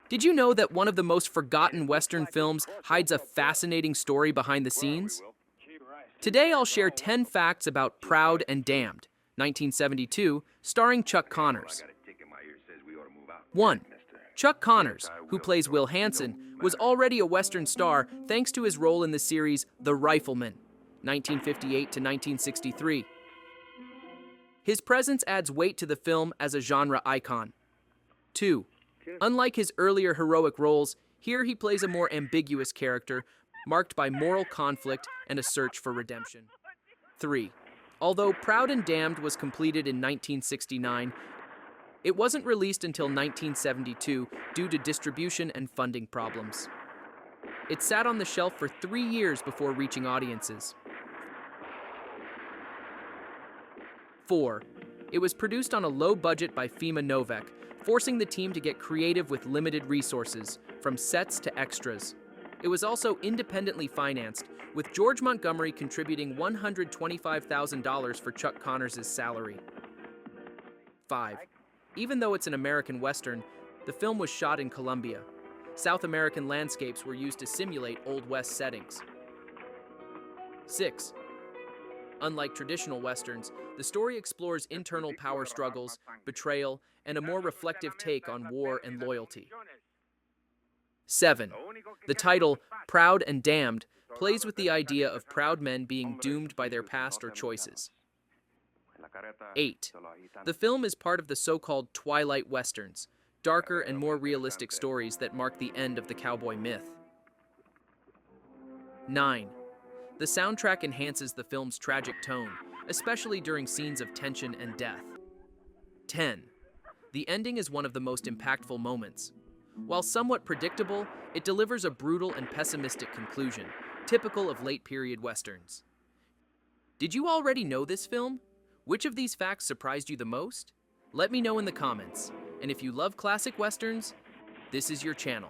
Did you know that one of the most forgotten Western films hides a fascinating story behind the scenes? Today I'll share 10 facts about Proud and Damned, 1972, starring Chuck Connors. 1. Chuck Connors, who plays Will Hansen, was already a Western star thanks to his role in the series The Rifleman, 1958 to 1963. His presence adds weight to the film as a genre icon. 2. Unlike his earlier heroic roles, here he plays a more ambiguous character, marked by moral conflict and a search for redemption. 3. Although Proud and Damned was completed in 1969, it wasn't released until 1972 due to distribution and funding problems. It sat on the shelf for 3 years before reaching audiences. 4. It was produced on a low budget by Fima Novak, forcing the team to get creative with limited resources, from sets to extras. It was also independently financed, with George Montgomery contributing $125,000 for Chuck Connors' salary. 5. Even though it's an American Western, the film was shot in Colombia. South American landscapes were used to simulate Old West settings. 6. Unlike traditional Westerns, the story explores internal power struggles, betrayal, and a more reflective take on war and loyalty. 7. The title, Proud and Damned, plays with the idea of proud men being doomed by their past or choices. 8. The film is part of the so-called Twilight Westerns, darker and more realistic stories that mark the end of the cowboy myth. 9. The soundtrack enhances the film's tragic tone, especially during scenes of tension and death. 10. The ending is one of the most impactful moments. While somewhat predictable, it delivers a brutal and pessimistic conclusion, typical of late-period Westerns. Did you already know this film? Which of these facts surprised you the most? Let me know in the comments. And if you love classic Westerns, this is your channel.